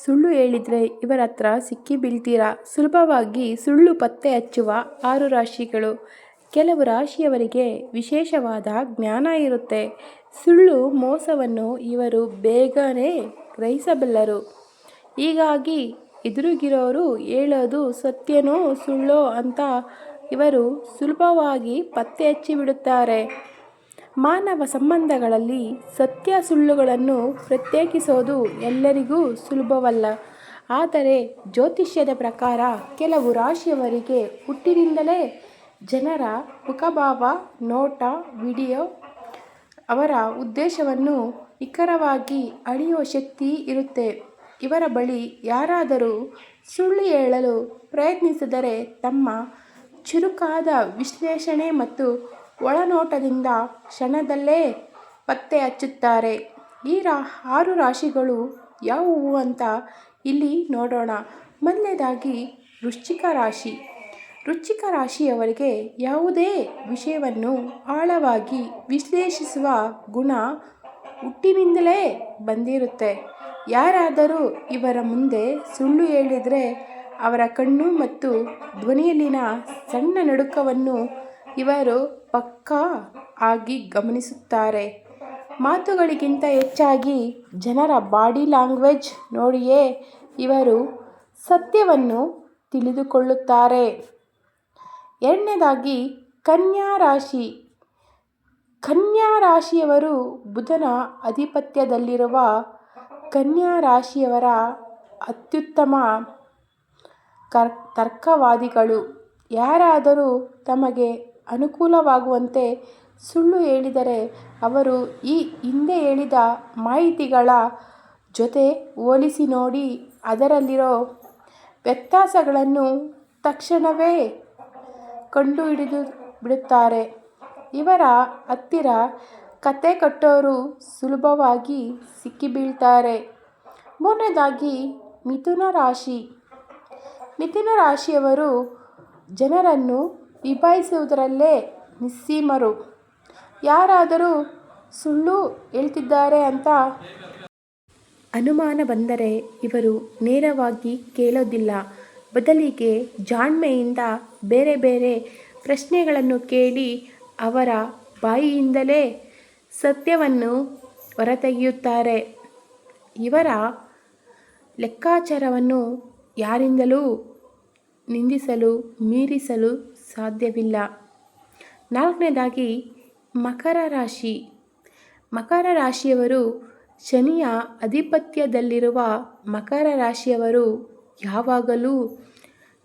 ಸುಳ್ಳು ಹೇಳಿದರೆ ಇವರ ಹತ್ರ ಸಿಕ್ಕಿ ಬೀಳ್ತೀರಾ. ಸುಲಭವಾಗಿ ಸುಳ್ಳು ಪತ್ತೆ ಹಚ್ಚುವ 6 ರಾಶಿಗಳು. ಕೆಲವು ರಾಶಿಯವರಿಗೆ ವಿಶೇಷವಾದ ಜ್ಞಾನ ಇರುತ್ತೆ. ಸುಳ್ಳು ಮೋಸವನ್ನು ಇವರು ಬೇಗನೆ ಗ್ರಹಿಸಬಲ್ಲರು. ಹೀಗಾಗಿ ಎದುರಿಗಿರೋರು ಹೇಳೋದು ಸತ್ಯನೋ ಸುಳ್ಳೋ ಅಂತ ಇವರು ಸುಲಭವಾಗಿ ಪತ್ತೆ ಹಚ್ಚಿಬಿಡುತ್ತಾರೆ. ಮಾನವ ಸಂಬಂಧಗಳಲ್ಲಿ ಸತ್ಯ ಸುಳ್ಳುಗಳನ್ನು ಪ್ರತ್ಯೇಕಿಸೋದು ಎಲ್ಲರಿಗೂ ಸುಲಭವಲ್ಲ. ಆದರೆ ಜ್ಯೋತಿಷ್ಯದ ಪ್ರಕಾರ ಕೆಲವು ರಾಶಿಯವರಿಗೆ ಹುಟ್ಟಿನಿಂದಲೇ ಜನರ ಮುಖಭಾವ, ನೋಟ, ವಿಡಿಯೋ ಅವರ ಉದ್ದೇಶವನ್ನು ನಿಖರವಾಗಿ ಅಳೆಯುವ ಶಕ್ತಿ ಇರುತ್ತೆ. ಇವರ ಬಳಿ ಯಾರಾದರೂ ಸುಳ್ಳು ಹೇಳಲು ಪ್ರಯತ್ನಿಸಿದರೆ ತಮ್ಮ ಚುರುಕಾದ ವಿಶ್ಲೇಷಣೆ ಮತ್ತು ಒಳನೋಟದಿಂದ ಕ್ಷಣದಲ್ಲೇ ಪತ್ತೆ ಹಚ್ಚುತ್ತಾರೆ. ಈ 6 ರಾಶಿಗಳು ಯಾವುವು ಅಂತ ಇಲ್ಲಿ ನೋಡೋಣ. ಮೊದಲನೇದಾಗಿ ವೃಶ್ಚಿಕ ರಾಶಿ. ವೃಶ್ಚಿಕ ರಾಶಿಯವರಿಗೆ ಯಾವುದೇ ವಿಷಯವನ್ನು ಆಳವಾಗಿ ವಿಶ್ಲೇಷಿಸುವ ಗುಣ ಹುಟ್ಟಿನಿಂದಲೇ ಬಂದಿರುತ್ತೆ. ಯಾರಾದರೂ ಇವರ ಮುಂದೆ ಸುಳ್ಳು ಹೇಳಿದರೆ ಅವರ ಕಣ್ಣು ಮತ್ತು ಧ್ವನಿಯಲ್ಲಿನ ಸಣ್ಣ ನಡುಕವನ್ನು ಇವರು ಪಕ್ಕಾ ಆಗಿ ಗಮನಿಸುತ್ತಾರೆ. ಮಾತುಗಳಿಗಿಂತ ಹೆಚ್ಚಾಗಿ ಜನರ ಬಾಡಿ ಲ್ಯಾಂಗ್ವೇಜ್ ನೋಡಿಯೇ ಇವರು ಸತ್ಯವನ್ನು ತಿಳಿದುಕೊಳ್ಳುತ್ತಾರೆ. ಎರಡನೇದಾಗಿ ಕನ್ಯಾ ರಾಶಿ. ಕನ್ಯಾ ರಾಶಿಯವರು ಬುಧನ ಆಧಿಪತ್ಯದಲ್ಲಿರುವ ಕನ್ಯಾ ರಾಶಿಯವರ ಅತ್ಯುತ್ತಮ ತರ್ಕವಾದಿಗಳು. ಯಾರಾದರೂ ತಮಗೆ ಅನುಕೂಲವಾಗುವಂತೆ ಸುಳ್ಳು ಹೇಳಿದರೆ ಅವರು ಈ ಹಿಂದೆ ಹೇಳಿದ ಮಾಹಿತಿಗಳ ಜೊತೆ ಹೋಲಿಸಿ ನೋಡಿ ಅದರಲ್ಲಿರೋ ವ್ಯತ್ಯಾಸಗಳನ್ನು ತಕ್ಷಣವೇ ಕಂಡುಹಿಡಿದು ಬಿಡುತ್ತಾರೆ. ಇವರ ಹತ್ತಿರ ಕತೆ ಕಟ್ಟೋರು ಸುಲಭವಾಗಿ ಸಿಕ್ಕಿಬೀಳ್ತಾರೆ. ಮೂರನೇದಾಗಿ ಮಿಥುನ ರಾಶಿ. ಮಿಥುನ ರಾಶಿಯವರು ಜನರನ್ನು ನಿಭಾಯಿಸುವುದರಲ್ಲೇ ನಿಸ್ಸೀಮರು. ಯಾರಾದರೂ ಸುಳ್ಳು ಹೇಳ್ತಿದ್ದಾರೆ ಅಂತ ಅನುಮಾನ ಬಂದರೆ ಇವರು ನೇರವಾಗಿ ಕೇಳೋದಿಲ್ಲ. ಬದಲಿಗೆ ಜಾಣ್ಮೆಯಿಂದ ಬೇರೆ ಬೇರೆ ಪ್ರಶ್ನೆಗಳನ್ನು ಕೇಳಿ ಅವರ ಬಾಯಿಯಿಂದಲೇ ಸತ್ಯವನ್ನು ಹೊರತೆಗೆಯುತ್ತಾರೆ. ಇವರ ಲೆಕ್ಕಾಚಾರವನ್ನು ಯಾರಿಂದಲೂ ನಿಂದಿಸಲು ಮೀರಿಸಲು ಸಾಧ್ಯವಿಲ್ಲ. ನಾಲ್ಕನೇದಾಗಿ ಮಕರ ರಾಶಿ. ಮಕರ ರಾಶಿಯವರು ಶನಿಯ ಆಧಿಪತ್ಯದಲ್ಲಿರುವ ಮಕರ ರಾಶಿಯವರು ಯಾವಾಗಲೂ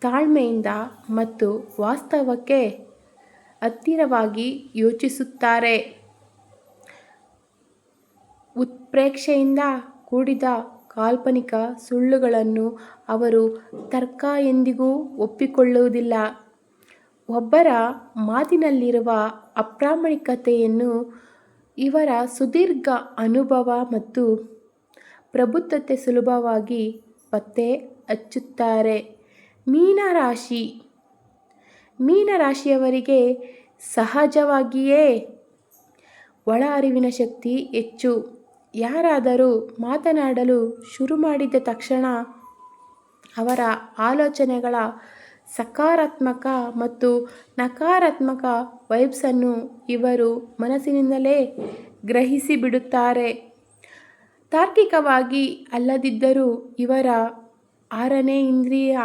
ತಾಳ್ಮೆಯಿಂದ ಮತ್ತು ವಾಸ್ತವಕ್ಕೆ ಹತ್ತಿರವಾಗಿ ಯೋಚಿಸುತ್ತಾರೆ. ಉತ್ಪ್ರೇಕ್ಷೆಯಿಂದ ಕೂಡಿದ ಕಾಲ್ಪನಿಕ ಸುಳ್ಳುಗಳನ್ನು ಅವರು ತರ್ಕ ಎಂದಿಗೂ ಒಪ್ಪಿಕೊಳ್ಳುವುದಿಲ್ಲ. ಒಬ್ಬರ ಮಾತಿನಲ್ಲಿರುವ ಅಪ್ರಾಮಾಣಿಕತೆಯನ್ನು ಇವರ ಸುದೀರ್ಘ ಅನುಭವ ಮತ್ತು ಪ್ರಬುದ್ಧತೆ ಸುಲಭವಾಗಿ ಪತ್ತೆ ಹಚ್ಚುತ್ತಾರೆ. ಮೀನರಾಶಿ. ಮೀನರಾಶಿಯವರಿಗೆ ಸಹಜವಾಗಿಯೇ ಒಳ ಅರಿವಿನ ಶಕ್ತಿ ಹೆಚ್ಚು. ಯಾರಾದರೂ ಮಾತನಾಡಲು ಶುರು ಮಾಡಿದ ತಕ್ಷಣ ಅವರ ಆಲೋಚನೆಗಳ ಸಕಾರಾತ್ಮಕ ಮತ್ತು ನಕಾರಾತ್ಮಕ ವೈಬ್ಸನ್ನು ಇವರು ಮನಸ್ಸಿನಿಂದಲೇ ಗ್ರಹಿಸಿಬಿಡುತ್ತಾರೆ. ತಾರ್ಕಿಕವಾಗಿ ಅಲ್ಲದಿದ್ದರೂ ಇವರ 6ನೇ ಇಂದ್ರಿಯ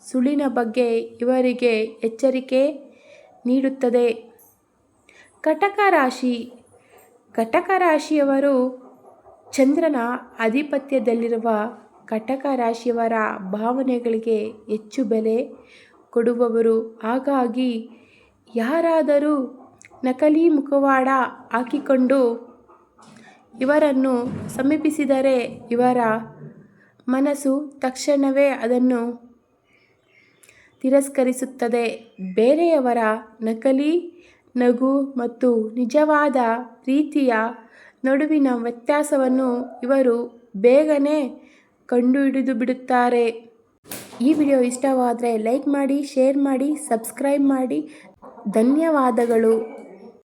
ಸುಳ್ಳಿನ ಬಗ್ಗೆ ಇವರಿಗೆ ಎಚ್ಚರಿಕೆ ನೀಡುತ್ತದೆ. ಕಟಕ ರಾಶಿ. ಕಟಕ ರಾಶಿಯವರು ಚಂದ್ರನ ಆಧಿಪತ್ಯದಲ್ಲಿರುವ ಕಟಕ ರಾಶಿಯವರ ಭಾವನೆಗಳಿಗೆ ಹೆಚ್ಚು ಬೆಲೆ ಕೊಡುವವರು. ಹಾಗಾಗಿ ಯಾರಾದರೂ ನಕಲಿ ಮುಖವಾಡ ಹಾಕಿಕೊಂಡು ಇವರನ್ನು ಸಮೀಪಿಸಿದರೆ ಇವರ ಮನಸ್ಸು ತಕ್ಷಣವೇ ಅದನ್ನು ತಿರಸ್ಕರಿಸುತ್ತದೆ. ಬೇರೆಯವರ ನಕಲಿ ನಗು ಮತ್ತು ನಿಜವಾದ ಪ್ರೀತಿಯ ನಡುವಿನ ವ್ಯತ್ಯಾಸವನ್ನು ಇವರು ಬೇಗನೆ ಕಂಡುಹಿಡಿದುಬಿಡುತ್ತಾರೆ. ಈ ವಿಡಿಯೋ ಇಷ್ಟವಾದರೆ ಲೈಕ್ ಮಾಡಿ, ಶೇರ್ ಮಾಡಿ, ಸಬ್ಸ್ಕ್ರೈಬ್ ಮಾಡಿ. ಧನ್ಯವಾದಗಳು.